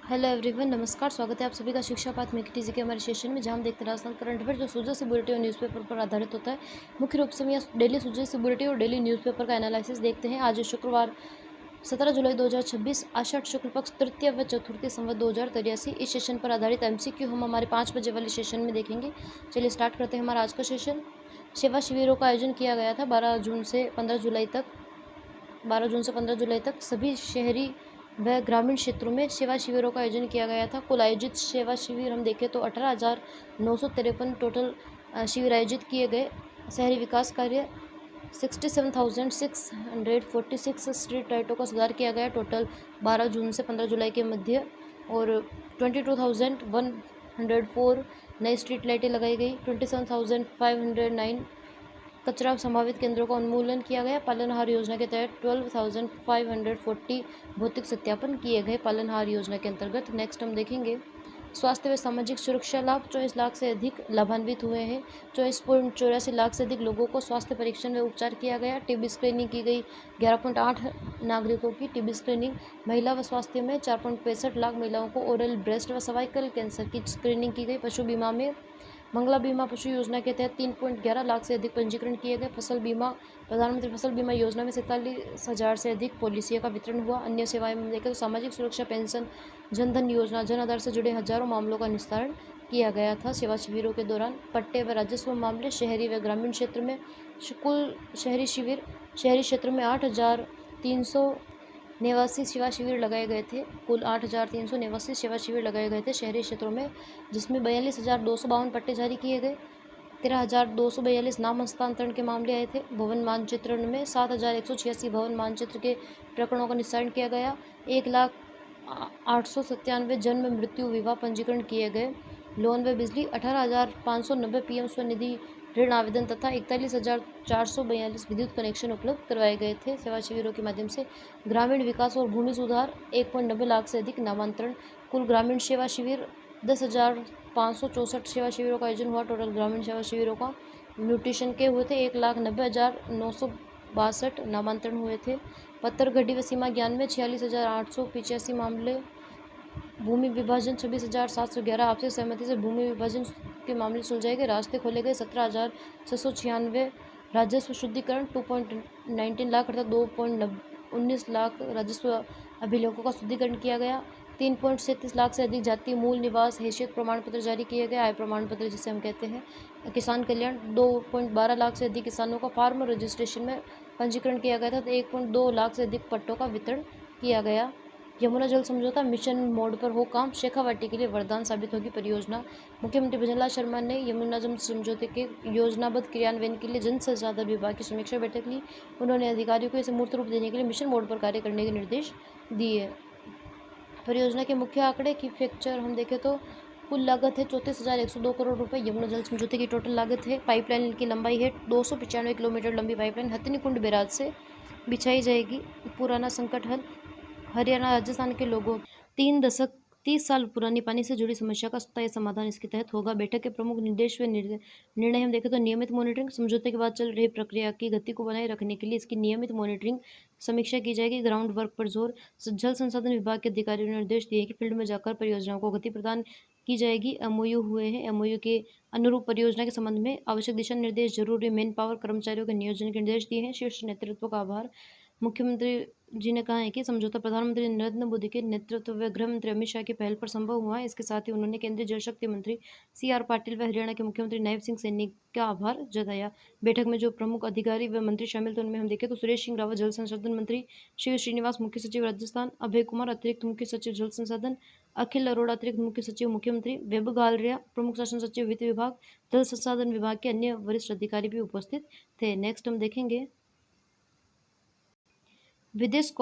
Hello everyone, नमस्कार। स्वागत है आप सभी का शिक्षा पाठ में टीजी के हमारे सेशन में, जहां हम देखते हैं राजस्थान करंट अफेयर जो सूजन से बुलेटिन और न्यूज़पेपर पर आधारित होता है। मुख्य रूप से हम यहाँ डेली सूजन से बुलेटिन और डेली न्यूज़पेपर का एनालिसिस देखते हैं। आज शुक्रवार 17 जुलाई 2026, आषाढ़ शुक्ल पक्ष तृतीय व चतुर्थी संवत 2083। इस सेशन पर आधारित एमसीक्यू हम हमारे 5 बजे वाले सेशन में देखेंगे। चलिए स्टार्ट करते हैं हमारा आज का सेशन। सेवा शिविरों का आयोजन किया गया था 12 जून से 15 जुलाई तक सभी शहरी व ग्रामीण क्षेत्रों में सेवा शिविरों का आयोजन किया गया था। कुल आयोजित सेवा शिविर हम देखें तो 18,953 टोटल शिविर आयोजित किए गए। शहरी विकास कार्य 67,646 स्ट्रीट लाइटों का सुधार किया गया टोटल 12 जून से 15 जुलाई के मध्य, और 22,104 नई स्ट्रीट लाइटें लगाई गई। 27,509 कचरा संभावित केंद्रों का उन्मूलन किया गया। पालनहार योजना के तहत 12,540 भौतिक सत्यापन किए गए पालनहार योजना के अंतर्गत। नेक्स्ट हम देखेंगे स्वास्थ्य व सामाजिक सुरक्षा लाभ। 24 लाख से अधिक लाभान्वित हुए हैं। 24.84 लाख से अधिक लोगों को स्वास्थ्य परीक्षण व उपचार किया गया। टीबी स्क्रीनिंग की गई 11.8 नागरिकों की टीबी स्क्रीनिंग। महिला व स्वास्थ्य में 4.65 लाख महिलाओं को ओरल ब्रेस्ट व सर्वाइकल कैंसर की स्क्रीनिंग की गई। पशु बीमा में मंगला बीमा पशु योजना के तहत 3.11 लाख से अधिक पंजीकरण किए गए। फसल बीमा प्रधानमंत्री फसल बीमा योजना में 47,000 से अधिक पॉलिसियों का वितरण हुआ। अन्य सेवाएं में देखें तो सामाजिक सुरक्षा पेंशन, जनधन योजना, जन आधार से जुड़े हजारों मामलों का निस्तारण किया गया था सेवा शिविरों के दौरान। पट्टे व राजस्व मामले शहरी व ग्रामीण क्षेत्र में कुल शहरी क्षेत्र में 8,300 निवासी सेवा शिविर लगाए गए थे। कुल 8,300 निवासी सेवा शिविर लगाए गए थे शहरी क्षेत्रों में, जिसमें 42,252 पट्टे जारी किए गए। 13,242 नाम हस्तांतरण के मामले आए थे। भवन मानचित्रण में 7,186 भवन मानचित्र के प्रकरणों का निस्तारण किया गया। 1,0897 जन्म मृत्यु विवाह पंजीकरण किए गए। लोन व बिजली 18,590 पीएम स्वनिधि ऋण आवेदन तथा 41,442 विद्युत कनेक्शन उपलब्ध करवाए गए थे सेवा शिविरों के माध्यम से। ग्रामीण विकास और भूमि सुधार 1.90 लाख से अधिक नामांतरण। कुल ग्रामीण सेवा शिविर 10,564 सेवा शिविरों का आयोजन हुआ। टोटल ग्रामीण सेवा शिविरों का न्यूट्रिशन के हुए थे 1,90,962 नामांतरण हुए थे। पत्थर घड़ी व सीमा ज्ञान में 46,885 मामले। भूमि विभाजन 26,711 आपसी सहमति से भूमि विभाजन के मामले सुलझाए गए। रास्ते खोले गए 17,696। राजस्व शुद्धिकरण 2.19 लाख अर्थात 2.19 लाख राजस्व अभिलेखों का शुद्धिकरण किया गया। 3.37 लाख से अधिक जातीय मूल निवास हैसियत प्रमाण पत्र जारी किए गए, आय प्रमाण पत्र जिसे हम कहते हैं। किसान कल्याण 2.12 लाख से अधिक किसानों का फार्म रजिस्ट्रेशन में पंजीकरण किया गया था। 1.2 लाख से अधिक पट्टों का वितरण किया गया। यमुना जल समझौता मिशन मोड पर हो काम, शेखावाटी के लिए वरदान साबित होगी परियोजना। मुख्यमंत्री भजनलाल शर्मा ने यमुना जल समझौते के योजनाबद्ध क्रियान्वयन के लिए जल संसाधन विभाग की समीक्षा बैठक ली। उन्होंने अधिकारियों को इसे मूर्त रूप देने के लिए मिशन मोड पर कार्य करने के निर्देश दिए। परियोजना के मुख्य आंकड़े की फ्रैक्चर हम देखें तो कुल लागत है 34,102 करोड़ रुपए। यमुना जल समझौते की टोटल लागत है। पाइपलाइन की लंबाई है 295 किलोमीटर लंबी पाइपलाइन हथिनीकुंड बैराज से बिछाई जाएगी। पुराना संकट हल। हरियाणा राजस्थान के लोगों 30 साल पुरानी पानी से जुड़ी समस्या का स्थायी समाधान इसके तहत होगा। बैठक के प्रमुख निर्देश व निर्णय हम देखें तो नियमित मॉनिटरिंग, समझौते के बाद चल रही प्रक्रिया की गति को बनाए रखने के लिए इसकी नियमित मॉनिटरिंग समीक्षा की जाएगी। ग्राउंड वर्क पर जोर, जल संसाधन विभाग के अधिकारियों ने निर्देश दिए कि फील्ड में जाकर परियोजनाओं को गति प्रदान की जाएगी। एमओयू हुए हैं। एमओयू के अनुरूप परियोजना के संबंध में आवश्यक दिशा निर्देश, जरूरी मैन पावर, कर्मचारियों के नियोजन के निर्देश दिए हैं। शीर्ष नेतृत्व का आभार। मुख्यमंत्री जी ने कहा है कि समझौता प्रधानमंत्री नरेंद्र मोदी के नेतृत्व व गृह मंत्री अमित शाह की पहल पर संभव हुआ है। इसके साथ ही उन्होंने केंद्रीय जल शक्ति मंत्री CR पाटिल व हरियाणा के मुख्यमंत्री नायब सिंह सैनी का आभार जताया। बैठक में जो प्रमुख अधिकारी व मंत्री शामिल थे उनमें हम देखें तो सुरेश सिंह रावत जल संसाधन मंत्री, शिव श्रीनिवास मुख्य सचिव राजस्थान, अभय कुमार अतिरिक्त मुख्य सचिव जल संसाधन, अखिल अरोड़ा अतिरिक्त मुख्य सचिव मुख्यमंत्री, वैभव गालरिया प्रमुख शासन सचिव वित्त विभाग, जल संसाधन विभाग के अन्य वरिष्ठ अधिकारी भी उपस्थित थे। नेक्स्ट हम देखेंगे विदेश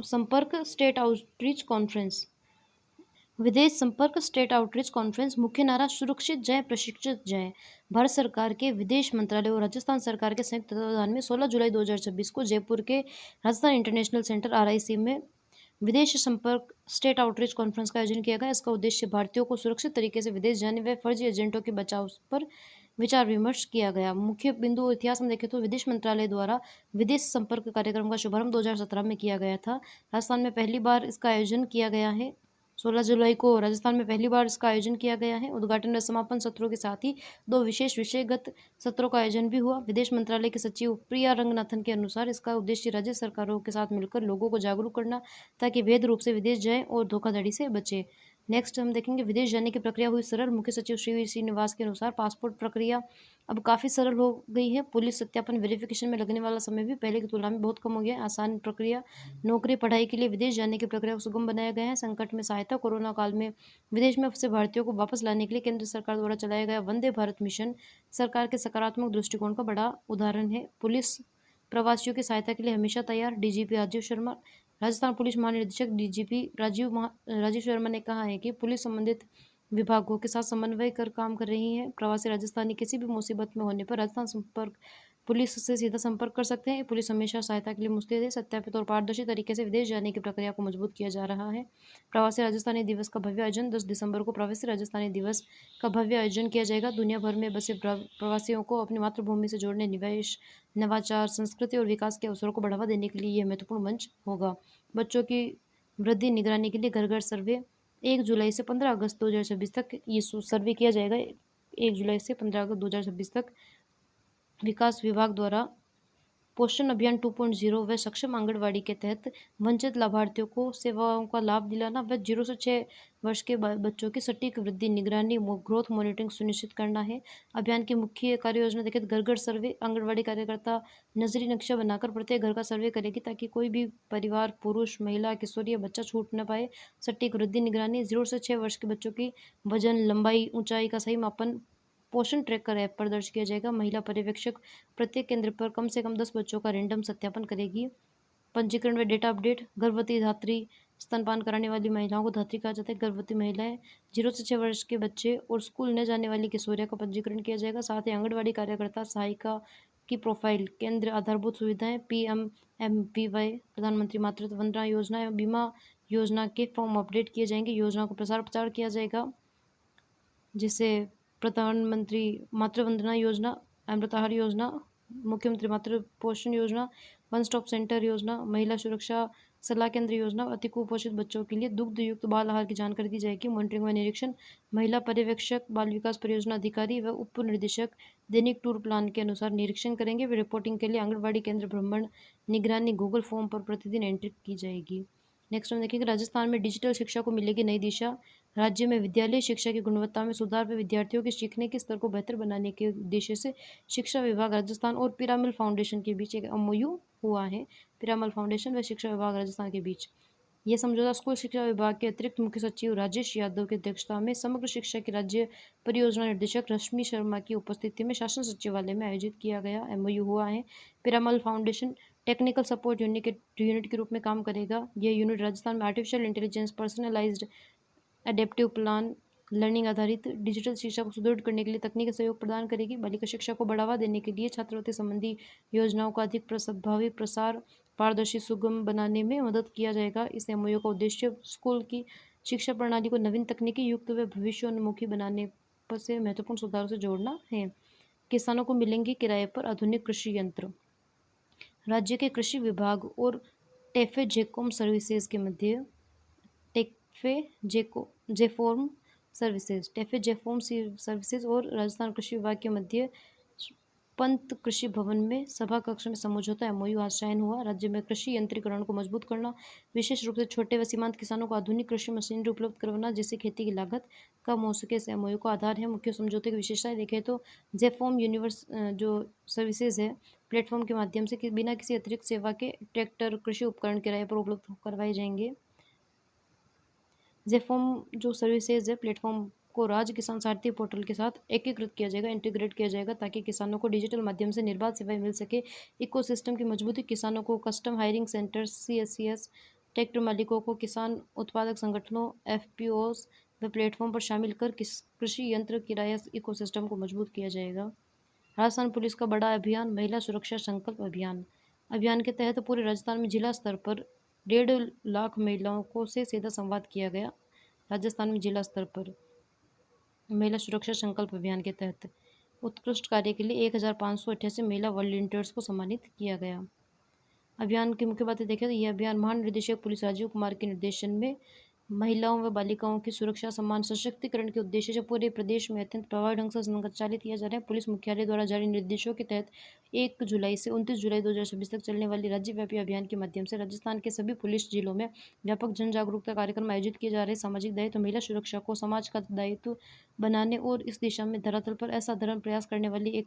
संपर्क स्टेट आउटरीच कॉन्फ्रेंस। विदेश संपर्क स्टेट आउटरीच कॉन्फ्रेंस मुख्य नारा सुरक्षित जाएं, प्रशिक्षित जाएं। भारत सरकार के विदेश मंत्रालय और राजस्थान सरकार के संयुक्त तत्वावधान में 16 जुलाई 2026 को जयपुर के राजस्थान इंटरनेशनल सेंटर RIC में विदेश संपर्क स्टेट आउटरीच कॉन्फ्रेंस का आयोजन किया गया। इसका उद्देश्य भारतीयों को सुरक्षित तरीके से विदेश जाने व फर्जी एजेंटों के बचाव पर विचार विमर्श किया गया। मुख्य बिंदु इतिहास में देखें तो विदेश मंत्रालय द्वारा विदेश संपर्क कार्यक्रम का शुभारंभ 2017 में किया गया था। राजस्थान में पहली बार इसका आयोजन किया गया है। 16 जुलाई को राजस्थान में पहली बार इसका आयोजन किया गया है। उद्घाटन व समापन सत्रों के साथ ही 2 विशेष विषयगत सत्रों का आयोजन भी हुआ। विदेश मंत्रालय के सचिव प्रिया रंगनाथन के अनुसार इसका उद्देश्य राज्य सरकारों के साथ मिलकर लोगों को जागरूक करना, ताकि वैध रूप से विदेश जाएं और धोखाधड़ी से बचें। नेक्स्ट हम देखेंगे, विदेश जाने की प्रक्रिया हुई सरल। मुख्य सचिव श्री श्रीनिवास के अनुसार पासपोर्ट प्रक्रिया अब काफ़ी सरल हो गई है। पुलिस सत्यापन वेरिफिकेशन में लगने वाला समय भी पहले की तुलना में बहुत कम हो गया है। आसान प्रक्रिया। नौकरी पढ़ाई के लिए विदेश जाने की प्रक्रिया को सुगम बनाया गया है। संकट में सहायता। कोरोना काल में विदेश में फंसे भारतीयों को वापस लाने के लिए केंद्र सरकार द्वारा चलाया गया वंदे भारत मिशन सरकार के सकारात्मक दृष्टिकोण का बड़ा उदाहरण है। पुलिस प्रवासियों की सहायता के लिए हमेशा तैयार। डीजीपी राजीव शर्मा। राजस्थान पुलिस महानिदेशक डीजीपी राजीव शर्मा ने कहा है कि पुलिस संबंधित विभागों के साथ समन्वय कर काम कर रही है। प्रवासी राजस्थानी किसी भी मुसीबत में होने पर राजस्थान संपर्क पुलिस से सीधा संपर्क कर सकते हैं। पुलिस हमेशा सहायता के लिए मुस्तैद है। सत्यापित और पारदर्शी तरीके से विदेश जाने की प्रक्रिया को मजबूत किया जा रहा है। प्रवासी राजस्थानी दिवस का भव्य आयोजन। 10 दिसंबर को प्रवासी राजस्थानी दिवस का भव्य आयोजन किया जाएगा। दुनिया भर में बसे प्रवासियों को अपनी मातृभूमि से जोड़ने, निवेश, नवाचार, संस्कृति और विकास के अवसरों को बढ़ावा देने के लिए यह महत्वपूर्ण मंच होगा। बच्चों की वृद्धि निगरानी के लिए घर घर सर्वे 1 जुलाई से 15 अगस्त 2026 तक ये सर्वे किया जाएगा। 1 जुलाई से 15 अगस्त 2026 तक विकास विभाग द्वारा पोषण अभियान 2.0 व सक्षम आंगनवाड़ी के तहत वंचित लाभार्थियों को सेवाओं का लाभ दिलाना व 0 से 6 वर्ष के बच्चों की सटीक वृद्धि निगरानी ग्रोथ मॉनिटरिंग सुनिश्चित करना है। अभियान की मुख्य कार्य योजना देखिए, घर घर सर्वे। आंगनवाड़ी कार्यकर्ता नजरी नक्शा बनाकर प्रत्येक घर का सर्वे करेगी, ताकि कोई भी परिवार, पुरुष, महिला, किशोर या बच्चा छूट न पाए। सटीक वृद्धि निगरानी। 0 से 6 वर्ष के बच्चों की वजन, लंबाई, ऊंचाई का सही मापन पोषण ट्रैकर ऐप पर दर्ज किया जाएगा। महिला पर्यवेक्षक प्रत्येक केंद्र पर कम से कम 10 बच्चों का रैंडम सत्यापन करेगी। पंजीकरण व डेटा अपडेट। गर्भवती, धात्री, स्तनपान कराने वाली महिलाओं को धात्री कहा जाता है। गर्भवती महिलाएं, 0 से 6 वर्ष के बच्चे और स्कूल न जाने वाली किशोरियों का पंजीकरण किया जाएगा। साथ ही आंगनबाड़ी कार्यकर्ता सहायिका की प्रोफाइल, केंद्र आधारभूत सुविधाएं, PMMPY प्रधानमंत्री मातृत्व वंदना योजना एवं बीमा योजना के फॉर्म अपडेट किए जाएंगे। योजना को प्रसार प्रचार किया जाएगा, जिसे प्रधानमंत्री मातृ वंदना योजना, अमृतहार योजना, मुख्यमंत्री मातृ पोषण योजना, वन स्टॉप सेंटर योजना, महिला सुरक्षा सलाह केंद्र योजना, अति कुपोषित बच्चों के लिए दुग्ध युक्त बाल आहार की जानकारी दी जाएगी। मॉनिटरिंग व निरीक्षण। महिला पर्यवेक्षक, बाल विकास परियोजना अधिकारी व उप निदेशक दैनिक टूर प्लान के अनुसार निरीक्षण करेंगे। वे रिपोर्टिंग के लिए आंगनबाड़ी केंद्र भ्रमण निगरानी गूगल फॉर्म पर प्रतिदिन एंट्री की जाएगी। नेक्स्ट हम देखेंगे, राजस्थान में डिजिटल शिक्षा को मिलेगी नई दिशा। राज्य में विद्यालय शिक्षा की गुणवत्ता में सुधार व विद्यार्थियों के सीखने के स्तर को बेहतर बनाने के उद्देश्य से शिक्षा विभाग राजस्थान और पिरामल फाउंडेशन के बीच एक MOU हुआ है। पिरामल फाउंडेशन व शिक्षा विभाग राजस्थान के बीच यह समझौता स्कूल शिक्षा विभाग के अतिरिक्त मुख्य सचिव राजेश यादव की अध्यक्षता में समग्र शिक्षा की राज्य परियोजना निदेशक रश्मि शर्मा की उपस्थिति में शासन सचिवालय में आयोजित किया गया MOU हुआ है। Piramal foundation technical support unit के रूप में काम करेगा। यह यूनिट राजस्थान में artificial intelligence, personalised adaptive plan, learning आधारित डिजिटल शिक्षा को सुदृढ़ करने के लिए तकनीकी सहयोग प्रदान करेगी। बालिका शिक्षा को बढ़ावा देने के लिए छात्रवृत्ति संबंधी योजनाओं का अधिक प्रभावी प्रसार, पारदर्शी, सुगम बनाने में मदद किया जाएगा। इस MOU का उद्देश्य स्कूल की शिक्षा प्रणाली को नवीन तकनीकी युक्त व भविष्योन्मुखी बनाने से महत्वपूर्ण सुधारों से जोड़ना है। किसानों को मिलेंगे किराए पर आधुनिक कृषि यंत्र। राज्य के कृषि विभाग और टेफे जेकोम सर्विसेज के मध्य जेफॉर्म सर्विसेज और राजस्थान कृषि विभाग के मध्य पंत कृषि भवन में सभा कक्ष में समझौता MOU आज साइन हुआ। राज्य में कृषि यंत्रीकरण को मजबूत करना, विशेष रूप से छोटे व सीमांत किसानों को आधुनिक कृषि मशीनरी उपलब्ध करवाना, जिससे खेती की लागत कम हो सके, इस MOU का आधार है। मुख्य समझौते की विशेषताएं देखें तो जेफॉर्म यूनिवर्स जो सर्विसेज है, प्लेटफॉर्म के माध्यम से बिना किसी अतिरिक्त सेवा के ट्रैक्टर, कृषि उपकरण किराए पर उपलब्ध करवाए जाएंगे। जेफॉर्म जो सर्विसेज है प्लेटफॉर्म को राज्य किसान सारथी पोर्टल के साथ एकीकृत किया जाएगा, इंटीग्रेट किया जाएगा, ताकि किसानों को डिजिटल माध्यम से निर्बाध सेवाएं मिल सके। इकोसिस्टम की मजबूती। किसानों को custom hiring centre, CSCS, tractor मालिकों को किसान उत्पादक संगठनों, FPOs व प्लेटफॉर्म पर शामिल कर कृषि यंत्र किराया इकोसिस्टम को मजबूत किया जाएगा। राजस्थान पुलिस का बड़ा अभियान, महिला सुरक्षा संकल्प अभियान। अभियान के तहत पूरे राजस्थान में जिला स्तर पर 1.5 लाख महिलाओं को से सीधा संवाद किया गया। राजस्थान में जिला स्तर पर महिला सुरक्षा संकल्प अभियान के तहत उत्कृष्ट कार्य के लिए 1588 महिला वॉलंटियर्स को सम्मानित किया गया। अभियान की मुख्य बातें देखें तो यह अभियान महानिदेशक पुलिस राजीव कुमार के निर्देशन में महिलाओं व बालिकाओं की सुरक्षा सम्मान सशक्तिकरण के उद्देश्य से पूरे प्रदेश में अत्यंत प्रभावी ढंग से संचालित किया जा रहा है। पुलिस मुख्यालय द्वारा जारी निर्देशों के तहत 1 जुलाई से 29 जुलाई 2026 तक चलने वाली राज्यव्यापी अभियान के माध्यम से राजस्थान के सभी पुलिस जिलों में व्यापक जन जागरूकता कार्यक्रम आयोजित किए जा रहे हैं। सामाजिक दायित्व महिला सुरक्षा को समाज का दायित्व बनाने और इस दिशा में धरातल पर असाधारण प्रयास करने वाली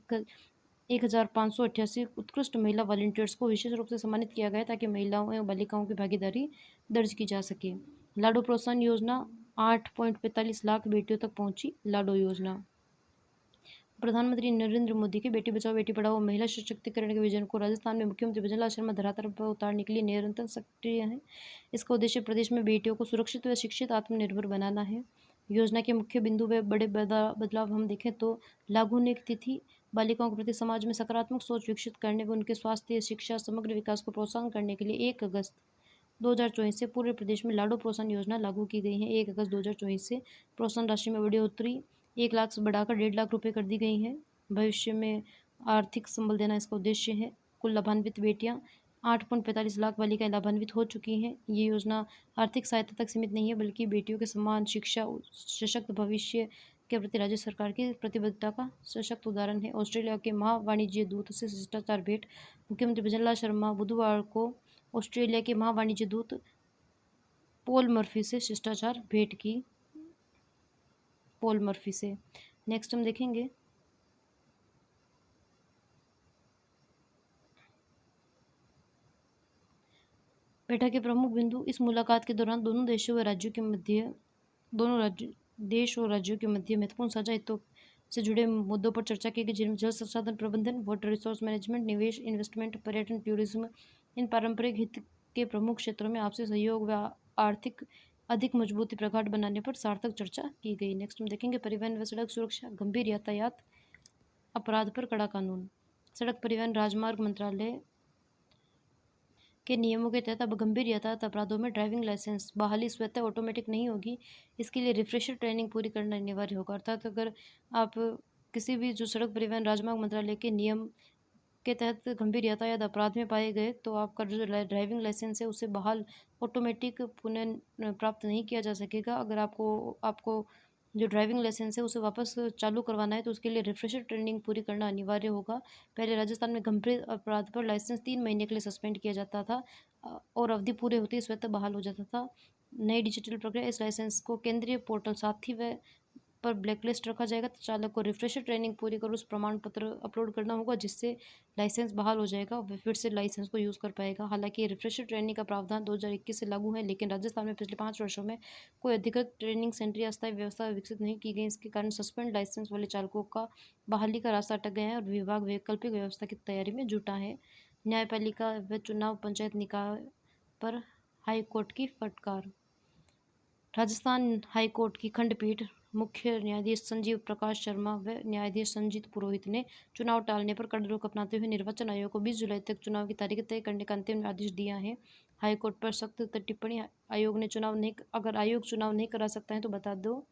1588 उत्कृष्ट महिला वॉलंटियर्स को विशेष रूप से सम्मानित किया गया ताकि महिलाओं एवं बालिकाओं की भागीदारी दर्ज की जा सके। लाडो प्रोत्साहन योजना 8.45 लाख बेटियों तक पहुंची। लाडो योजना प्रधानमंत्री नरेंद्र मोदी के बेटी बचाओ बेटी पढ़ाओ महिला सशक्तिकरण के विजन को राजस्थान में मुख्यमंत्री भजनलाल शर्मा धरातल पर उतारने के लिए निरंतर सक्रिय हैं। इसका उद्देश्य प्रदेश में बेटियों को सुरक्षित व शिक्षित आत्मनिर्भर बनाना है। योजना के मुख्य बिंदु व बड़े बदलाव हम देखें तो लागू होने की तिथि बालिकाओं के प्रति समाज में सकारात्मक सोच विकसित करने व उनके स्वास्थ्य शिक्षा समग्र विकास को प्रोत्साहन करने के लिए 1 अगस्त 2024 से पूरे प्रदेश में लाडो प्रोत्साहन योजना लागू की गई है। 1 अगस्त 2024 से प्रोत्साहन राशि में बढ़ोतरी 1 लाख से बढ़ाकर 1.5 लाख रुपये कर दी गई है। भविष्य में आर्थिक संबल देना इसका उद्देश्य है। कुल लाभान्वित बेटियां 8.45 लाख बालिकाएं लाभान्वित हो चुकी हैं। ये योजना आर्थिक सहायता तक सीमित नहीं है बल्कि बेटियों के समान शिक्षा सशक्त भविष्य के प्रति राज्य सरकार की प्रतिबद्धता का सशक्त उदाहरण है। ऑस्ट्रेलिया के महा वाणिज्य दूत से शिष्टाचार भेंट मुख्यमंत्री भजनलाल शर्मा बुधवार को ऑस्ट्रेलिया के महा वाणिज्य दूत पॉल मर्फी से शिष्टाचार भेंट की। पॉल मर्फी से नेक्स्ट हम देखेंगे बैठक के प्रमुख बिंदु। इस मुलाकात के दौरान दोनों देशों और राज्यों के मध्य महत्वपूर्ण साझा हितों से जुड़े मुद्दों पर चर्चा की गई जिनमें जल संसाधन प्रबंधन, वाटर रिसोर्स मैनेजमेंट, निवेश, इन्वेस्टमेंट, पर्यटन, टूरिज्म। इन पारंपरिक हित के प्रमुख क्षेत्रों में आपसी सहयोग व आर्थिक अधिक मजबूती प्रगाढ़ बनाने पर सार्थक चर्चा की गई। नेक्स्ट हम देखेंगे परिवहन व सड़क सुरक्षा, गंभीर यातायात अपराध पर कड़ा कानून। सड़क परिवहन राजमार्ग मंत्रालय के नियमों के तहत अब गंभीर यातायात अपराधों में ड्राइविंग लाइसेंस बहाली स्वतः ऑटोमेटिक नहीं होगी। इसके लिए रिफ्रेशर ट्रेनिंग पूरी करना अनिवार्य होगा। अर्थात अगर आप किसी भी जो सड़क परिवहन राजमार्ग मंत्रालय के नियम के तहत गंभीर यातायात अपराध में पाए गए तो आपका जो ड्राइविंग लाइसेंस है उसे बहाल ऑटोमेटिक पुनः प्राप्त नहीं किया जा सकेगा। अगर आपको जो ड्राइविंग लाइसेंस है उसे वापस चालू करवाना है तो उसके लिए रिफ्रेशर ट्रेनिंग पूरी करना अनिवार्य होगा। पहले राजस्थान में गंभीर अपराध पर लाइसेंस 3 महीने के लिए सस्पेंड किया जाता था और अवधि पूरे होते ही स्वतः बहाल हो जाता था। नई डिजिटल प्रक्रिया इस लाइसेंस को केंद्रीय पोर्टल साथी व पर ब्लैकलिस्ट रखा जाएगा तो चालक को रिफ्रेशर ट्रेनिंग पूरी कर उस प्रमाण पत्र अपलोड करना होगा जिससे लाइसेंस बहाल हो जाएगा वह फिर से लाइसेंस को यूज़ कर पाएगा। हालांकि रिफ्रेशर ट्रेनिंग का प्रावधान 2021 से लागू है लेकिन राजस्थान में पिछले 5 वर्षों में कोई अधिकृत ट्रेनिंग सेंटर या अस्थायी व्यवस्था विकसित नहीं की गई। इसके कारण सस्पेंड लाइसेंस वाले चालकों का बहाली का रास्ता अटक गया है और विभाग वैकल्पिक व्यवस्था की तैयारी में जुटा है। न्यायपालिका व चुनाव पंचायत निकाय पर हाईकोर्ट की फटकार। राजस्थान हाईकोर्ट की खंडपीठ मुख्य न्यायाधीश संजीव प्रकाश शर्मा व न्यायाधीश संजीत पुरोहित ने चुनाव टालने पर कड़ा रुख अपनाते हुए निर्वाचन आयोग को 20 जुलाई तक चुनाव की तारीख तय करने का अंतिम आदेश दिया है। हाईकोर्ट पर सख्त टिप्पणी। अगर आयोग चुनाव नहीं करा सकता है तो बता दो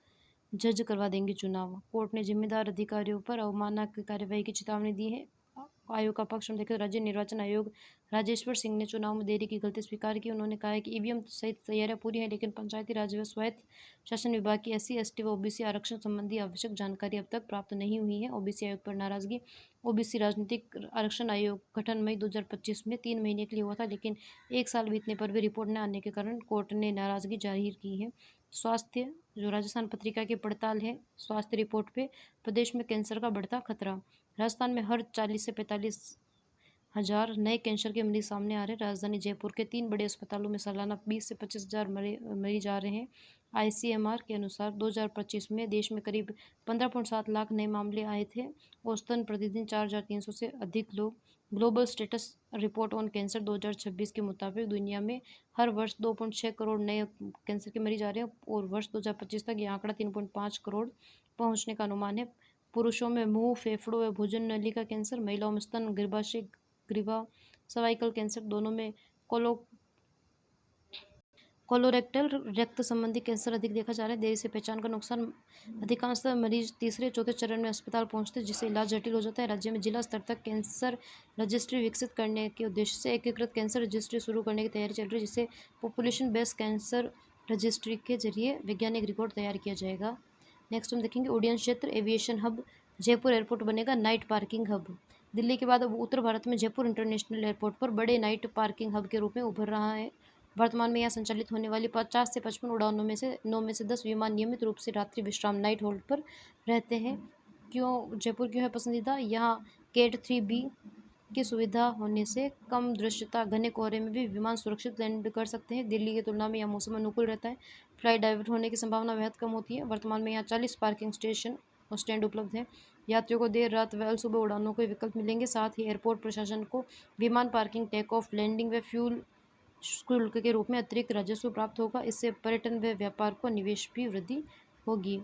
जज करवा देंगे चुनाव। कोर्ट ने जिम्मेदार अधिकारियों पर अवमानना की कार्यवाही की चेतावनी दी है। आयोग का पक्ष में देखें राज्य निर्वाचन आयोग राजेश्वर सिंह ने चुनाव में देरी की गलती स्वीकार की। उन्होंने कहा है कि ईवीएम सहित तैयारियां पूरी हैं लेकिन पंचायती राज व स्वायत्त शासन विभाग की SC ST व OBC आरक्षण संबंधी आवश्यक जानकारी अब तक प्राप्त नहीं हुई है। OBC आयोग पर नाराजगी। OBC राजनीतिक आरक्षण आयोग गठन मई 2025 में 3 महीने के लिए हुआ था लेकिन 1 साल बीतने पर भी रिपोर्ट न आने के कारण कोर्ट ने नाराजगी जाहिर की है। स्वास्थ्य जो राजस्थान पत्रिका की पड़ताल है स्वास्थ्य रिपोर्ट पे प्रदेश में कैंसर का बढ़ता खतरा। राजस्थान में हर 40 से 45 हज़ार नए कैंसर के मरीज सामने आ रहे हैं। राजधानी जयपुर के 3 बड़े अस्पतालों में सालाना 20 से 25 हज़ार मरीज आ रहे हैं। ICMR के अनुसार 2025 में देश में करीब 15.7 लाख नए मामले आए थे। औसतन प्रतिदिन 4,300 से अधिक लोग। Global status report on cancer 2026 के मुताबिक दुनिया में हर वर्ष 2.6 करोड़ नए कैंसर के मरीज आ रहे हैं और वर्ष 2025 तक ये आंकड़ा 3.5 करोड़ पहुंचने का अनुमान है। पुरुषों में मुंह, फेफड़ों व भोजन नली का कैंसर, महिलाओं में स्तन, गर्भाशय, ग्रीवा, सर्वाइकल कैंसर, दोनों में कोलोरेक्टल रक्त संबंधी कैंसर अधिक देखा जा रहा है। देरी से पहचान का नुकसान। अधिकांशतः मरीज तीसरे चौथे चरण में अस्पताल पहुंचते हैं जिससे इलाज जटिल हो जाता है। राज्य में जिला स्तर तक कैंसर रजिस्ट्री विकसित करने के उद्देश्य से एकीकृत कैंसर रजिस्ट्री शुरू करने की तैयारी चल रही है जिससे पॉपुलेशन बेस्ड कैंसर रजिस्ट्री के जरिए वैज्ञानिक रिकॉर्ड तैयार किया जाएगा। नेक्स्ट हम देखेंगे उड्डयन क्षेत्र एविएशन हब, जयपुर एयरपोर्ट बनेगा नाइट पार्किंग हब। दिल्ली के बाद अब उत्तर भारत में जयपुर इंटरनेशनल एयरपोर्ट पर बड़े नाइट पार्किंग हब के रूप में उभर रहा है। वर्तमान में यहाँ संचालित होने वाली 50 से 55 उड़ानों में से 9 में से 10 विमान नियमित रूप से रात्रि विश्राम नाइट होल्ड पर रहते हैं। जयपुर क्यों है पसंदीदा? यहाँ कैट 3B की सुविधा होने से कम दृश्यता, घने कोहरे में भी विमान सुरक्षित लैंड कर सकते हैं। दिल्ली की तुलना में यह मौसम अनुकूल रहता है। फ्लाइट डाइवर्ट होने की संभावना बेहद कम होती है। वर्तमान में यहाँ 40 पार्किंग स्टेशन और स्टैंड उपलब्ध हैं। यात्रियों को देर रात व सुबह उड़ानों के विकल्प मिलेंगे। साथ ही एयरपोर्ट प्रशासन को विमान पार्किंग, टेक ऑफ, लैंडिंग व फ्यूल शुल्क के रूप में अतिरिक्त राजस्व प्राप्त होगा। इससे पर्यटन व व्यापार को निवेश भी वृद्धि होगी।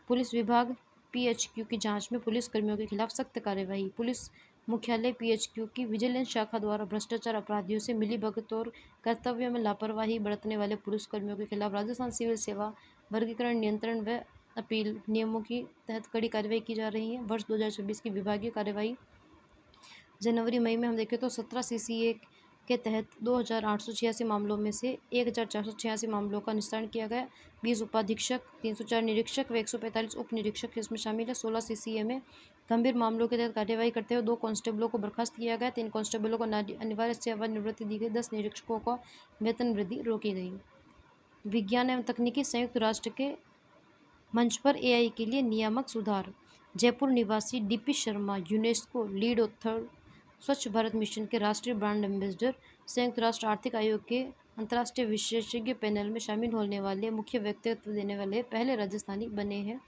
पुलिस विभाग PHQ की जांच में पुलिस कर्मियों के खिलाफ सख्त कार्यवाही। पुलिस मुख्यालय PHQ की विजिलेंस शाखा द्वारा भ्रष्टाचार अपराधियों से मिलीभगत और कर्तव्य में लापरवाही बरतने वाले पुलिसकर्मियों के खिलाफ राजस्थान सिविल सेवा वर्गीकरण, नियंत्रण व अपील नियमों के तहत कड़ी कार्रवाई की जा रही है। वर्ष 2026 की विभागीय कार्रवाई जनवरी मई में हम देखें तो 17 CCA के तहत 2886 मामलों में से 1486 मामलों का निस्तारण किया गया। 20 उपाधीक्षक, 304 निरीक्षक व 145 उप निरीक्षक इसमें शामिल है। 16 CCA में गंभीर मामलों के तहत कार्रवाई करते हुए 2 कांस्टेबलों को बर्खास्त किया गया। 3 कांस्टेबलों को अनिवार्य सेवानिवृत्ति दी गई। 10 निरीक्षकों को वेतन वृद्धि रोकी गई। विज्ञान एवं तकनीकी संयुक्त राष्ट्र के मंच पर AI के लिए नियामक सुधार। जयपुर निवासी DP Sharma UNESCO lead author, स्वच्छ भारत मिशन के राष्ट्रीय ब्रांड एम्बेसडर, संयुक्त राष्ट्र आर्थिक आयोग के अंतर्राष्ट्रीय विशेषज्ञ पैनल में शामिल होने वाले मुख्य व्यक्तित्व देने वाले पहले राजस्थानी बने हैं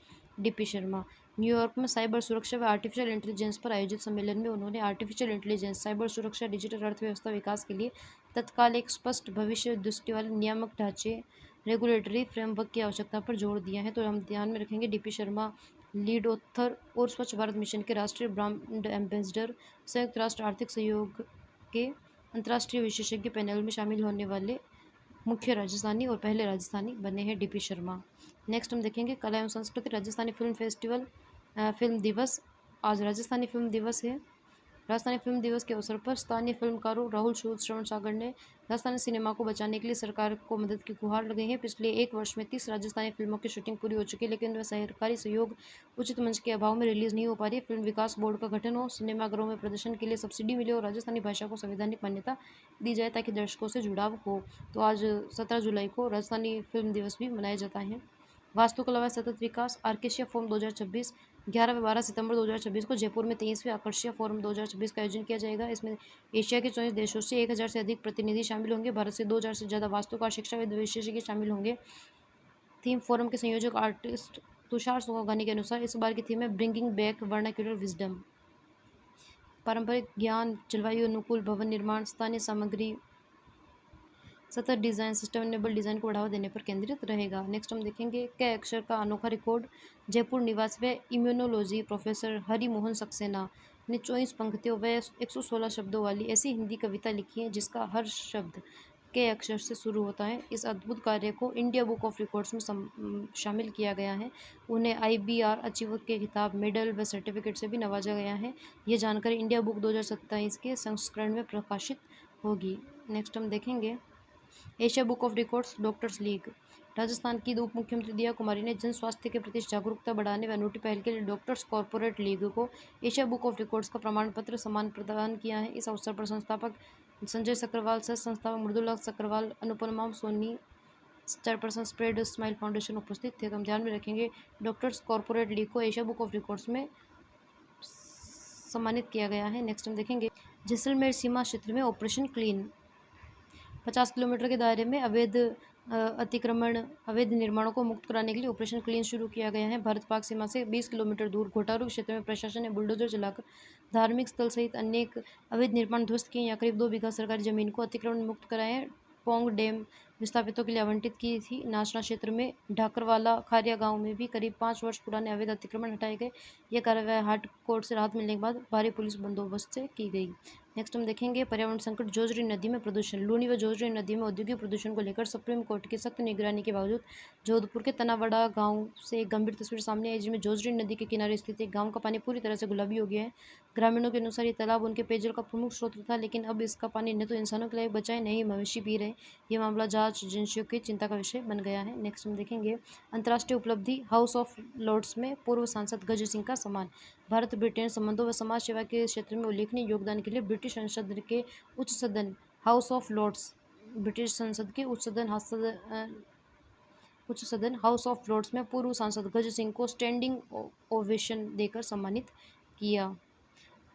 DP शर्मा। न्यूयॉर्क में साइबर सुरक्षा व आर्टिफिशियल इंटेलिजेंस पर आयोजित सम्मेलन में उन्होंने आर्टिफिशियल इंटेलिजेंस, साइबर सुरक्षा, डिजिटल अर्थव्यवस्था विकास के लिए तत्काल एक स्पष्ट भविष्य दृष्टि वाले नियामक ढांचे, रेगुलेटरी फ्रेमवर्क की आवश्यकता पर जोर दिया है। तो हम ध्यान में रखेंगे DP शर्मा लीड ऑथर और स्वच्छ भारत मिशन के राष्ट्रीय ब्रांड एम्बेसडर, संयुक्त राष्ट्र आर्थिक सहयोग के अंतर्राष्ट्रीय विशेषज्ञ पैनल में शामिल होने वाले मुख्य राजस्थानी और पहले राजस्थानी बने हैं DP शर्मा। नेक्स्ट हम देखेंगे कला एवं संस्कृति। राजस्थानी फिल्म फेस्टिवल फिल्म दिवस, आज राजस्थानी फिल्म दिवस है। राजस्थानी फिल्म दिवस के अवसर पर स्थानीय फिल्मकारों राहुल सूद, श्रवण सागर ने राजस्थानी सिनेमा को बचाने के लिए सरकार को मदद की गुहार लगाई है। पिछले 1 वर्ष में 30 राजस्थानी फिल्मों की शूटिंग पूरी हो चुकी है, लेकिन वह सरकारी सहयोग, उचित मंच के अभाव में रिलीज नहीं हो पा रही है। फिल्म विकास बोर्ड का गठन हो, सिनेमाघरों में प्रदर्शन के लिए सब्सिडी मिले और राजस्थानी भाषा को संवैधानिक मान्यता दी जाए ताकि दर्शकों से जुड़ाव हो। तो आज 17 जुलाई को राजस्थानी फिल्म दिवस भी मनाया जाता है। वास्तुकला व सतत विकास आर्केशिया फोरम 2026, 11 व 12 सितंबर 2026 को जयपुर में 23वें आकर्षिया फोरम 2026 का आयोजन किया जाएगा। इसमें एशिया के 24 देशों से 1000 से अधिक प्रतिनिधि शामिल होंगे। भारत से 2000 से ज़्यादा वास्तुकार, शिक्षाविद, विशेषज्ञ शामिल होंगे। थीम फोरम के संयोजक आर्टिस्ट तुषार सोगानी के अनुसार इस बार की थीम है ब्रिंगिंग बैक वर्नाक्यूलर विजडम। पारंपरिक ज्ञान, जलवायु अनुकूल भवन निर्माण, स्थानीय सामग्री, सतत डिज़ाइन, सस्टेनेबल डिज़ाइन को बढ़ावा देने पर केंद्रित रहेगा। नेक्स्ट हम देखेंगे क अक्षर का अनोखा रिकॉर्ड। जयपुर निवासी व इम्यूनोलॉजी प्रोफेसर हरि मोहन सक्सेना ने 24 पंक्तियों व 116 शब्दों वाली ऐसी हिंदी कविता लिखी है जिसका हर शब्द के अक्षर से शुरू होता है। इस अद्भुत कार्य को इंडिया बुक ऑफ रिकॉर्ड्स में शामिल किया गया है। उन्हें IBR अचीवर के खिताब, मेडल व सर्टिफिकेट से भी नवाजा गया है। ये जानकारी इंडिया बुक 2027 के संस्करण में प्रकाशित होगी। नेक्स्ट हम देखेंगे Asia book of records doctors league. Rajasthan की उप मुख्यमंत्री दिया कुमारी ने जन स्वास्थ्य के प्रति जागरूकता बढ़ाने व अनूठी पहल के लिए डॉक्टर्स कॉर्पोरेट लीग को एशिया बुक ऑफ रिकॉर्ड्स का प्रमाण पत्र सम्मान प्रदान किया है। इस अवसर पर संस्थापक संजय सक्करवाल, सह संस्थापक Mridula Sakkarwal, Anupama Soni, chairperson spread smile foundation उपस्थित थे। तो हम ध्यान में रखेंगे डॉक्टर्स कॉर्पोरेट लीग को एशिया बुक ऑफ रिकॉर्ड्स में सम्मानित किया गया है। नेक्स्ट हम देखेंगे जैसलमेर सीमा क्षेत्र में ऑपरेशन क्लीन। 50 किलोमीटर के दायरे में अतिक्रमण, अवैध निर्माणों को मुक्त कराने के लिए ऑपरेशन क्लीन शुरू किया गया है। भारत पाक सीमा से 20 किलोमीटर दूर घोटारू क्षेत्र में प्रशासन ने बुलडोजर चलाकर धार्मिक स्थल सहित अनेक अवैध निर्माण ध्वस्त किए। यहाँ करीब 2 बीघा सरकारी जमीन को अतिक्रमण मुक्त कराए हैं। पोंग डैम विस्थापितों के लिए आवंटित की थी। नाचना क्षेत्र में ढाकरवाला खारिया गांव में भी करीब 5 वर्ष पुराने अवैध अतिक्रमण हटाए गए। यह कार्रवाई हाट कोर्ट से राहत मिलने के बाद भारी पुलिस बंदोबस्त से की गई। नेक्स्ट हम देखेंगे पर्यावरण संकट, जोजरी नदी में प्रदूषण। लूनी व जोजरी नदी में औद्योगिक प्रदूषण को लेकर सुप्रीम कोर्ट की सख्त निगरानी के बावजूद जोधपुर के तनावड़ा गांव से एक गंभीर तस्वीर सामने आई, जिसमें जोजरी नदी के किनारे स्थित एक गांव का पानी पूरी तरह से गुलाबी हो गया है। ग्रामीणों के अनुसार ये तालाब उनके पेयजल का प्रमुख स्रोत था, लेकिन अब इसका पानी न तो इंसानों के लिए बचा है, न ही मवेशी पी रहे। ये मामला लार्ज एजेंसियों की चिंता का विषय बन गया है। नेक्स्ट हम देखेंगे अंतर्राष्ट्रीय उपलब्धि, हाउस ऑफ लॉर्ड्स में पूर्व सांसद गज सिंह का सम्मान। भारत ब्रिटेन संबंधों व समाज सेवा के क्षेत्र में उल्लेखनीय योगदान के लिए ब्रिटिश संसद के उच्च सदन हाउस ऑफ लॉर्ड्स, ब्रिटिश संसद के उच्च सदन हाउस ऑफ लॉर्ड्स में पूर्व सांसद गज सिंह को स्टैंडिंग ओवेशन देकर सम्मानित किया।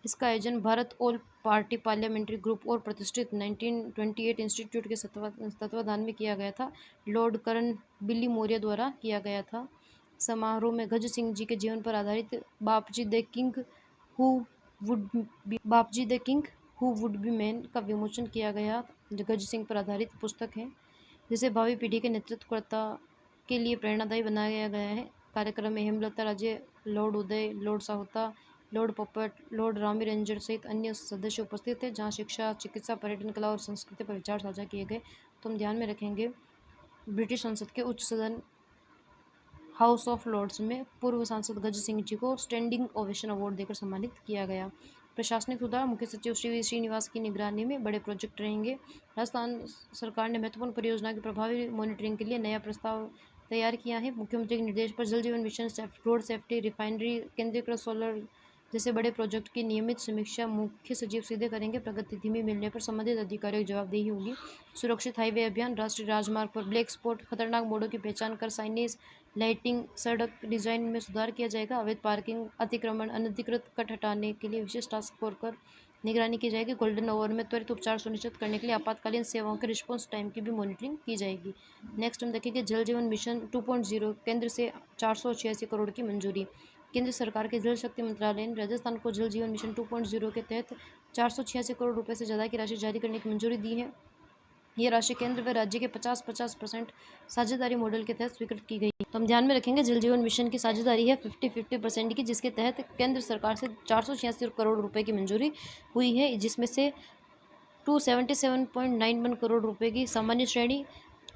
इसका आयोजन Bharat all party parliamentary group और प्रतिष्ठित 1928 इंस्टीट्यूट के तत्वाधान में किया गया था। लॉर्ड कर्न बिली मौर्य द्वारा किया गया था। समारोह में गज सिंह जी के जीवन पर आधारित Bapji the king who would be man का विमोचन किया गया, जो गज सिंह पर आधारित पुस्तक है, जिसे भावी पीढ़ी के नेतृत्वकर्ता के लिए प्रेरणादायी बनाया गया है। कार्यक्रम में Hemlata Raje, Lord Uday, Lord Sahuta, Lord Popat, Lord Rami ranger सहित अन्य सदस्य उपस्थित थे, जहां शिक्षा, चिकित्सा, पर्यटन, कला और संस्कृति पर विचार साझा किए गए। तो हम ध्यान में रखेंगे ब्रिटिश संसद के उच्च सदन हाउस ऑफ लॉर्ड्स में पूर्व सांसद गज सिंह जी को स्टैंडिंग ओवेशन अवार्ड देकर सम्मानित किया गया। प्रशासनिक सुधार, मुख्य सचिव श्री श्रीनिवास की निगरानी में बड़े प्रोजेक्ट रहेंगे। राजस्थान सरकार ने महत्वपूर्ण परियोजना की प्रभावी मॉनिटरिंग के लिए नया प्रस्ताव तैयार किया है। मुख्यमंत्री के निर्देश पर जल जीवन मिशन, रोड सेफ्टी, रिफाइनरी, केंद्रीकृत सोलर जैसे बड़े प्रोजेक्ट की नियमित समीक्षा मुख्य सचिव सीधे करेंगे। प्रगति धीमी मिलने पर संबंधित अधिकारियों की जवाबदेही होगी। सुरक्षित हाईवे अभियान, राष्ट्रीय राजमार्ग पर ब्लैक स्पॉट, खतरनाक मोड़ों की पहचान कर साइनेज, लाइटिंग, सड़क डिजाइन में सुधार किया जाएगा। अवैध पार्किंग, अतिक्रमण, अनधिकृत कट हटाने के लिए विशेष टास्क फोर्स कर निगरानी की जाएगी। गोल्डन आवर में त्वरित उपचार सुनिश्चित करने के लिए आपातकालीन सेवाओं के रिस्पॉन्स टाइम की भी मॉनिटरिंग की जाएगी। नेक्स्ट हम देखेंगे जल जीवन मिशन 2.0, केंद्र से 486 करोड़ की मंजूरी। केंद्र सरकार के जल शक्ति मंत्रालय ने राजस्थान को जल जीवन मिशन 2.0 के तहत 486 करोड़ रुपए से ज़्यादा की राशि जारी करने की मंजूरी दी है। ये राशि केंद्र व राज्य के 50-50% साझेदारी मॉडल के तहत स्वीकृत की गई। तो हम ध्यान में रखेंगे जल जीवन मिशन की साझेदारी है 50-50% की, जिसके तहत केंद्र सरकार से 486 करोड़ रुपए की मंजूरी हुई है, जिसमें से 277.91 करोड़ रुपए की सामान्य श्रेणी,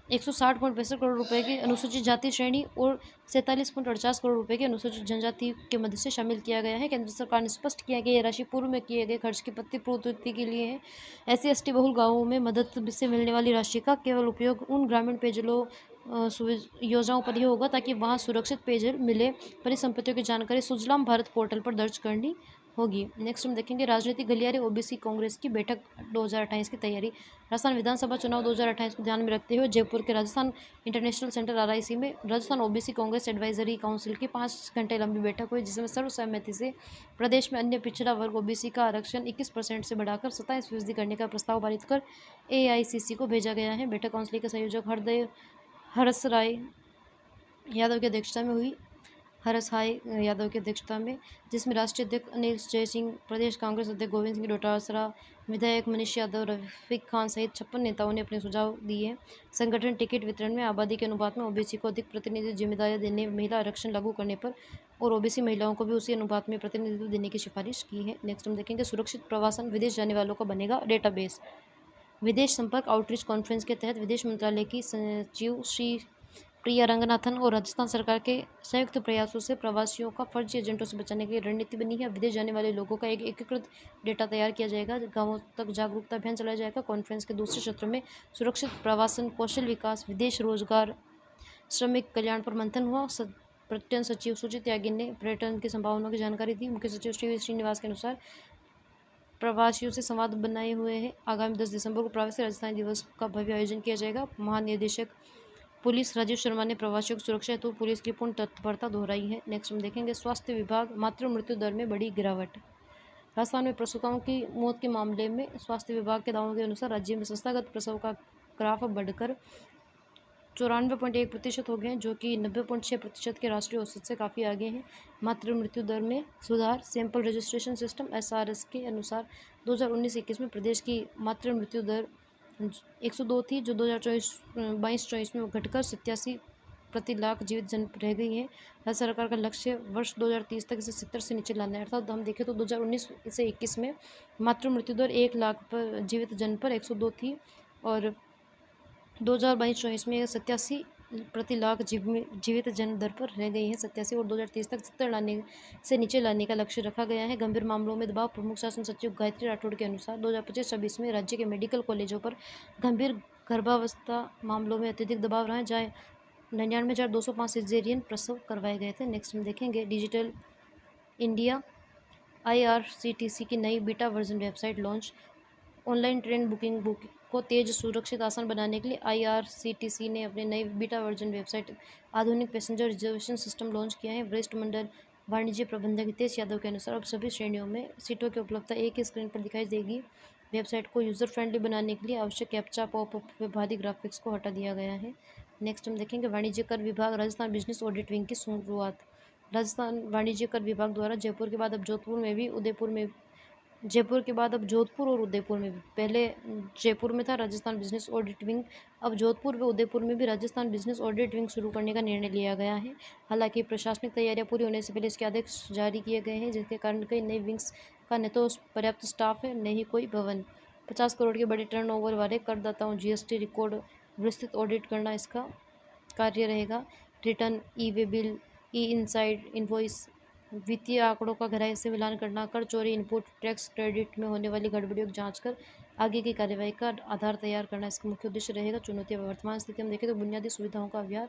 160.65 करोड़ रुपए की अनुसूचित जाति श्रेणी और 47.48 करोड़ रुपए की अनुसूचित जनजाति के मध्य से शामिल किया गया है। केंद्र सरकार ने स्पष्ट किया कि यह राशि पूर्व में किए गए खर्च की प्रतिपूर्ति के लिए है। SC/ST बहुल गांवों में मदद से मिलने वाली राशि का केवल उपयोग उन ग्रामीण पेयजलों योजनाओं पर ही होगा ताकि वहां सुरक्षित पेयजल मिले। परिसंपत्तियों की जानकारी सुजलाम भारत पोर्टल पर दर्ज करनी होगी। नेक्स्ट हम देखेंगे राजनीतिक गलियारे, OBC कांग्रेस की बैठक 2028 की तैयारी। राजस्थान विधानसभा चुनाव 2028 को ध्यान में रखते हुए जयपुर के राजस्थान इंटरनेशनल सेंटर RIC में Rajasthan OBC Congress advisory council की 5 घंटे लंबी बैठक हुई, जिसमें सर्वसम्मति से प्रदेश में अन्य पिछड़ा वर्ग OBC का आरक्षण 21% से बढ़ाकर 27% करने का प्रस्ताव पारित कर AICC को भेजा गया है। बैठक काउंसिल के संयोजक हरस यादव की अध्यक्षता में, जिसमें राष्ट्रीय अध्यक्ष अनिल जयसिंह, प्रदेश कांग्रेस अध्यक्ष गोविंद सिंह डोटासरा, विधायक मनीष यादव, रफीक खान सहित 56 नेताओं ने अपने सुझाव दिए। संगठन टिकट वितरण में आबादी के अनुपात में OBC को अधिक प्रतिनिधि जिम्मेदारियां देने, महिला आरक्षण लागू करने पर और OBC महिलाओं को भी उसी अनुपात में प्रतिनिधित्व देने की सिफारिश की है। नेक्स्ट हम देखेंगे सुरक्षित प्रवासन, विदेश जाने वालों का बनेगा डेटाबेस। विदेश संपर्क आउटरीच कॉन्फ्रेंस के तहत विदेश मंत्रालय की सचिव श्री प्रिया रंगनाथन और राजस्थान सरकार के संयुक्त प्रयासों से प्रवासियों का फर्जी एजेंटों से बचाने के लिए रणनीति बनी है। विदेश जाने वाले लोगों का एक एकीकृत डेटा तैयार किया जाएगा, गांवों तक जागरूकता अभियान चलाया जाएगा। कॉन्फ्रेंस के दूसरे सत्र में सुरक्षित प्रवासन, कौशल विकास, विदेश रोजगार, श्रमिक कल्याण पर मंथन हुआ। पर्यटन सचिव सुचित त्यागी ने पर्यटन की संभावनाओं की जानकारी दी। मुख्य सचिव श्री श्रीनिवास के अनुसार प्रवासियों से संवाद बनाए हुए हैं। आगामी 10 दिसंबर को प्रवासी राजस्थानी दिवस का भव्य आयोजन किया जाएगा। महानिदेशक पुलिस राजीव शर्मा ने प्रवासियों की सुरक्षा हेतु पुलिस की पूर्ण तत्परता दोहराई है। नेक्स्ट हम देखेंगे स्वास्थ्य विभाग, मातृ मृत्यु दर में बड़ी गिरावट। राजस्थान में प्रसूताओं की मौत के मामले में स्वास्थ्य विभाग के दावों के अनुसार राज्य में संस्थागत प्रसव का ग्राफ बढ़कर 94.1% हो गए हैं, जो कि 90.6% के राष्ट्रीय औसत से काफ़ी आगे हैं। मातृ मृत्यु दर में सुधार, सैंपल रजिस्ट्रेशन सिस्टम SRS के अनुसार 2019-21 में प्रदेश की मातृ मृत्यु दर 102 थी, जो 2022-23 में घटकर 87 प्रति लाख जीवित जन रह गई है। राज्य सरकार का लक्ष्य वर्ष 2030 तक इसे 70 से नीचे लाना है। अर्थात हम देखें तो 2019 से 21 में मातृ मृत्यु दर 1 लाख पर जीवित जन पर 102 थी और 2022-23 में 87 प्रति लाख जीवित जन दर पर रह गई है 87 और 2030 तक 70 से नीचे लाने का लक्ष्य रखा गया है। गंभीर मामलों में दबाव, प्रमुख शासन सचिव गायत्री राठौड़ के अनुसार 2025-26 में राज्य के मेडिकल कॉलेजों पर गंभीर गर्भावस्था मामलों में अत्यधिक दबाव रहा है, जहाँ 99,205 सिजेरियन प्रसव करवाए गए थे। नेक्स्ट हम देखेंगे डिजिटल इंडिया, IRCTC की नई beta version website launch. Online train book को तेज, सुरक्षित, आसान बनाने के लिए IRCTC ने अपने नई बीटा वर्जन वेबसाइट आधुनिक पैसेंजर रिजर्वेशन सिस्टम लॉन्च किया है। वरिष्ठ मंडल वाणिज्य प्रबंधक हितेश यादव के अनुसार अब सभी श्रेणियों में सीटों की उपलब्धता एक ही स्क्रीन पर दिखाई देगी। वेबसाइट को यूज़र फ्रेंडली बनाने के लिए आवश्यक कैप्चा, पॉपअप व भारी ग्राफिक्स को हटा दिया गया है। नेक्स्ट हम देखेंगे वाणिज्य कर विभाग, राजस्थान बिजनेस ऑडिट विंग की शुरुआत। राजस्थान वाणिज्य कर विभाग द्वारा जयपुर के बाद अब जोधपुर और उदयपुर में भी, पहले जयपुर में था राजस्थान बिजनेस ऑडिट विंग, अब जोधपुर व उदयपुर में भी राजस्थान बिजनेस ऑडिट विंग शुरू करने का निर्णय लिया गया है। हालांकि प्रशासनिक तैयारियां पूरी होने से पहले इसके आदेश जारी किए गए हैं, जिसके कारण कई नई विंग्स का न तो पर्याप्त स्टाफ है, न ही कोई भवन। 50 करोड़ के बड़े टर्नओवर वाले करदाताओं GST रिकॉर्ड विस्तृत ऑडिट करना इसका कार्य रहेगा। रिटर्न, ई वे बिल, ई इनसाइड इनवॉइस, वित्तीय आंकड़ों का गहराई से मिलान करना, कर चोरी, इनपुट टैक्स क्रेडिट में होने वाली गड़बड़ियों की जांच कर आगे की कार्यवाही का आधार तैयार करना इसका मुख्य उद्देश्य रहेगा। चुनौतियां, वर्तमान स्थिति हम देखें तो बुनियादी सुविधाओं का अभाव।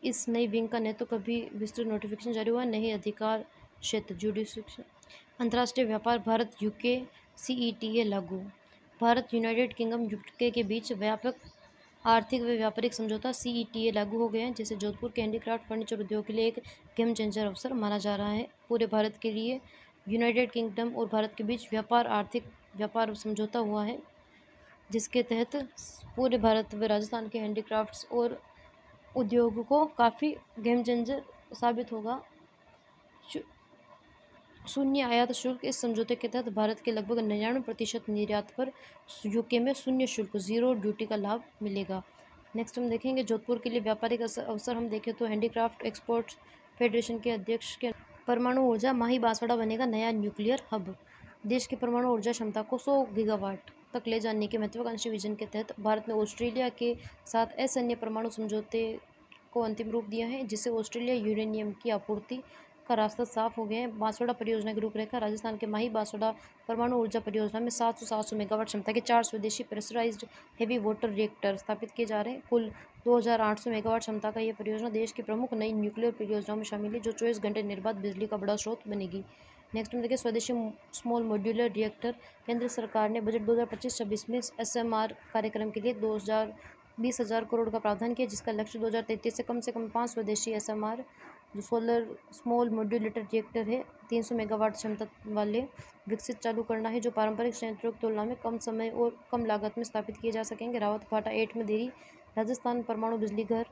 इस नई विंग का न तो कभी विस्तृत नोटिफिकेशन जारी हुआ, न ही अधिकार क्षेत्र जुडिशल। अंतर्राष्ट्रीय व्यापार, भारत UK CETA लागू। भारत यूनाइटेड किंगडम UK के बीच व्यापक आर्थिक व व्यापारिक समझौता CETA लागू हो गए हैं, जिसे जोधपुर के हैंडीक्राफ्ट फर्नीचर उद्योग के लिए एक गेम चेंजर अवसर माना जा रहा है। पूरे भारत के लिए यूनाइटेड किंगडम और भारत के बीच आर्थिक व्यापार समझौता हुआ है, जिसके तहत पूरे भारत व राजस्थान के हैंडीक्राफ्ट्स और उद्योग को काफ़ी गेम चेंजर साबित होगा। शून्य आयात शुल्क, इस समझौते के तहत भारत के लगभग 99% निर्यात पर UK में शून्य शुल्क, जीरो ड्यूटी का लाभ मिलेगा। नेक्स्ट हम देखेंगे जोधपुर के लिए व्यापारिक अवसर। हम देखें तो हैंडीक्राफ्ट एक्सपोर्ट फेडरेशन के अध्यक्ष के परमाणु ऊर्जा, माही बांसवाड़ा बनेगा नया न्यूक्लियर हब। देश की परमाणु ऊर्जा क्षमता को 100 गीगावाट तक ले जाने के महत्वाकांक्षी विजन के तहत भारत ने ऑस्ट्रेलिया के साथ असैन्य परमाणु समझौते को अंतिम रूप दिया है, जिससे ऑस्ट्रेलिया यूरेनियम की आपूर्ति का रास्ता साफ हो गया है। बांसवाड़ा परियोजना की रूपरेखा, राजस्थान के माही बांसवाड़ा परमाणु ऊर्जा परियोजना में 700 मेगावाट क्षमता के 4 स्वदेशी प्रेशराइज्ड हेवी वाटर रिएक्टर स्थापित किए जा रहे हैं। कुल 2,800 मेगावाट क्षमता का यह परियोजना देश की प्रमुख नई न्यूक्लियर परियोजनाओं में शामिल है, जो 24 घंटे निर्बाध बिजली का बड़ा स्रोत बनेगी। नेक्स्ट में देखिए स्वदेशी स्मॉल मॉड्यूलर रिएक्टर। केंद्र सरकार ने बजट 2025-26 में SMR कार्यक्रम के लिए 20,000 करोड़ का प्रावधान किया, जिसका लक्ष्य 2033 से कम 5 स्वदेशी SMR जो सोलर स्मॉल मॉड्यूलर रिएक्टर है 300 मेगावाट क्षमता वाले विकसित चालू करना है, जो पारंपरिक संयंत्रों की तुलना में कम समय और कम लागत में स्थापित किए जा सकेंगे। रावतभाटा 8 में देरी। राजस्थान परमाणु बिजली घर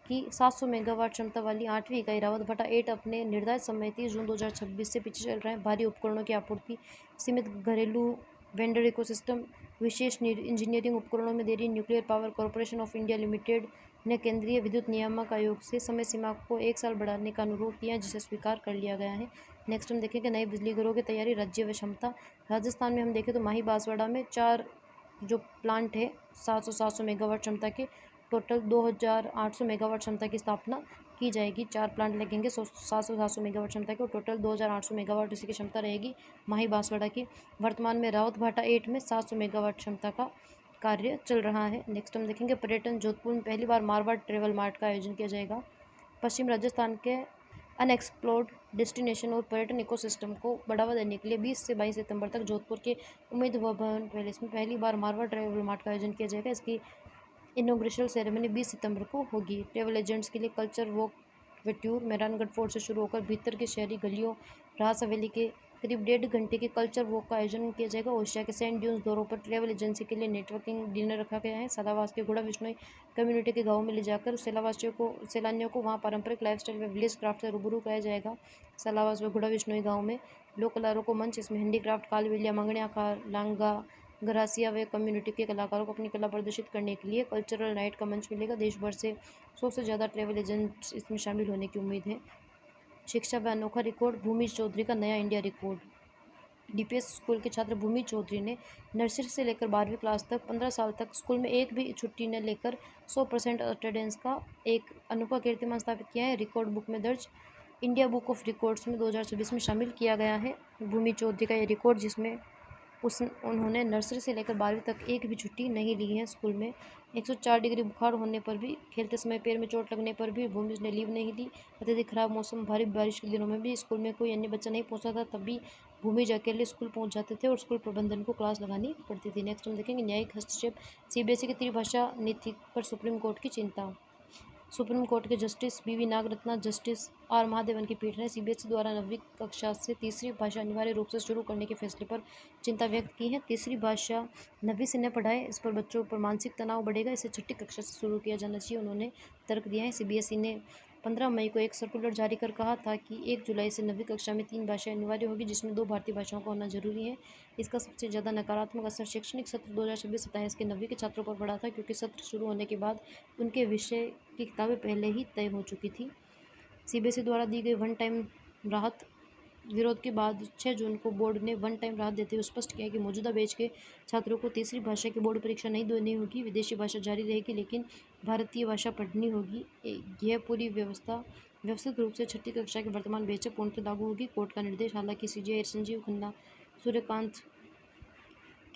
की 700 मेगावाट क्षमता वाली 8वीं इकाई रावतभाटा 8 अपने निर्धारित समय 30 जून 2026 से पीछे चल रहा है। भारी उपकरणों की आपूर्ति, सीमित घरेलू वेंडर इकोसिस्टम, विशेष इंजीनियरिंग उपकरणों में देरी। Nuclear power corporation of India limited ने केंद्रीय विद्युत नियामक आयोग से समय सीमा को 1 साल बढ़ाने का अनुरोध किया, जिसे स्वीकार कर लिया गया है। नेक्स्ट हम देखेंगे नए बिजली घरों की तैयारी, राज्य व क्षमता। राजस्थान में हम देखें तो माही बांसवाड़ा में 4 जो प्लांट है 700 मेगावाट क्षमता के, टोटल 2,800 मेगावाट क्षमता की स्थापना की जाएगी। 4 प्लांट लगेंगे 700 मेगावाट क्षमता के, और टोटल 2,800 मेगावाट इसी की क्षमता रहेगी माही बांसवाड़ा की। वर्तमान में रावतभाटा 8 में 700 मेगावाट क्षमता का कार्य चल रहा है। नेक्स्ट हम देखेंगे पर्यटन। जोधपुर में पहली बार मारवाड़ ट्रेवल मार्ट का आयोजन किया जाएगा। पश्चिम राजस्थान के अनएक्सप्लोर्ड डेस्टिनेशन और पर्यटन इकोसिस्टम को बढ़ावा देने के लिए 20 से 22 सितंबर तक जोधपुर के उम्मीद भवन पैलेस में पहली बार मारवाड़ ट्रेवल मार्ट का आयोजन किया जाएगा। इसकी इनॉग्रेशन सेरेमनी 20 सितंबर को होगी। ट्रेवल एजेंट्स के लिए कल्चर वॉक व टूर, मेहरानगढ़ फोर्ट से शुरू होकर भीतर की शहरी गलियों, रास हवेली के करीब 1.5 घंटे के कल्चर वॉक का आयोजन किया जाएगा। ओडिशा के सैंड ड्यून्स दौरों पर ट्रेवल एजेंसी के लिए नेटवर्किंग डिनर रखा गया है। सलावास के घोड़ा विश्नोई कम्युनिटी के गाँव में ले जाकर सैलानियों को वहाँ पारंपरिक लाइफस्टाइल व विलेज क्राफ्ट से रूबरू कराया जाएगा। सलावास व घोड़ा विश्नोई गाँव में लोक कलाकारों को मंच, इसमें हैंडीक्राफ्ट, कालबेलिया, मंगनिया, लांगा, गरासिया व कम्युनिटी के कलाकारों को अपनी कला प्रदर्शित करने के लिए कल्चरल नाइट का मंच मिलेगा। देश भर से 100 से ज़्यादा ट्रेवल एजेंट्स इसमें शामिल होने की उम्मीद है। शिक्षा व अनोखा रिकॉर्ड, भूमि चौधरी का नया इंडिया रिकॉर्ड। DPS स्कूल के छात्र भूमि चौधरी ने नर्सरी से लेकर 12वीं क्लास तक 15 साल तक स्कूल में एक भी छुट्टी न लेकर 100% अटेंडेंस का एक अनोखा कीर्तिमान स्थापित किया है। रिकॉर्ड बुक में दर्ज इंडिया बुक ऑफ रिकॉर्ड्स में 2026 में शामिल किया गया है भूमि चौधरी का ये रिकॉर्ड, जिसमें उन्होंने नर्सरी से लेकर 12वीं तक एक भी छुट्टी नहीं ली है। स्कूल में 104 डिग्री बुखार होने पर भी, खेलते समय पैर में चोट लगने पर भी भूमि ने लीव नहीं ली। अत्यधिक खराब मौसम, भारी बारिश के दिनों में भी स्कूल में कोई अन्य बच्चा नहीं पहुंचा था, तब भी भूमि अकेले स्कूल पहुंच जाते थे और स्कूल प्रबंधन को क्लास लगानी पड़ती थी। नेक्स्ट हम देखेंगे न्यायिक हस्तक्षेप। सीबीएसई की त्रिभाषा नीति पर सुप्रीम कोर्ट की चिंता। सुप्रीम कोर्ट के जस्टिस बीवी नागरत्ना, जस्टिस आर महादेवन की पीठ ने सीबीएसई द्वारा 9वीं कक्षा से तीसरी भाषा अनिवार्य रूप से शुरू करने के फैसले पर चिंता व्यक्त की है। तीसरी भाषा 9वीं से न पढ़ाए, इस पर बच्चों पर मानसिक तनाव बढ़ेगा, इसे छठी कक्षा से शुरू किया जाना चाहिए, उन्होंने तर्क दिया है। सीबीएसई ने 15 मई को एक सर्कुलर जारी कर कहा था कि 1 जुलाई से 9वीं कक्षा में 3 भाषाएं अनिवार्य होगी, जिसमें 2 भारतीय भाषाओं का होना जरूरी है। इसका सबसे ज़्यादा नकारात्मक असर शैक्षणिक सत्र 2026-27 के 9वीं के छात्रों पर पड़ा था, क्योंकि सत्र शुरू होने के बाद उनके विषय की किताबें पहले ही तय हो चुकी थी। सीबीएसई द्वारा दी गई वन टाइम राहत विरोध के बाद 6 जून को बोर्ड ने वन टाइम राहत देते हुए स्पष्ट किया कि मौजूदा बैच के छात्रों को तीसरी भाषा की बोर्ड परीक्षा नहीं देनी होगी, विदेशी भाषा जारी रहेगी लेकिन भारतीय भाषा पढ़नी होगी। यह पूरी व्यवस्था व्यवस्थित रूप से छठी कक्षा के वर्तमान बैच से पूर्णतः लागू होगी। कोर्ट का निर्देश। हालांकि सीजेआई संजीव खन्ना, सूर्यकांत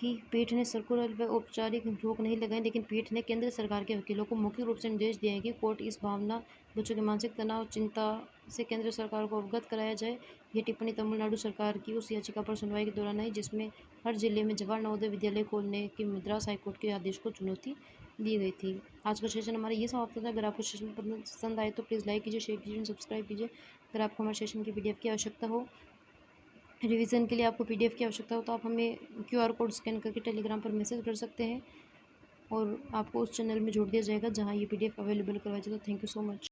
की पीठ ने सर्कुलर पर औपचारिक रोक नहीं लगाई, लेकिन पीठ ने केंद्र सरकार के वकीलों को मौखिक रूप से निर्देश दिया है कि कोर्ट इस भावना, बच्चों के मानसिक तनाव, चिंता से केंद्र सरकार को अवगत कराया जाए। यह टिप्पणी तमिलनाडु सरकार की उस याचिका पर सुनवाई के दौरान आई जिसमें हर जिले में जवाहर नवोदय विद्यालय खोलने के मद्रास हाईकोर्ट के आदेश को चुनौती दी गई थी। आज का सेशन हमारा ये समाप्त होता है। अगर आपको सेशन पसंद आए तो प्लीज़ लाइक कीजिए, शेयर कीजिए, सब्सक्राइब कीजिए। अगर आपको हमारे सेशन की पीडीएफ की आवश्यकता हो, रिवीजन के लिए आपको पीडीएफ की आवश्यकता हो, तो आप हमें क्यूआर कोड स्कैन करके टेलीग्राम पर मैसेज कर सकते हैं और आपको उस चैनल में जोड़ दिया जाएगा जहां ये पीडीएफ अवेलेबल करवाया जाएगा। Thank you so much.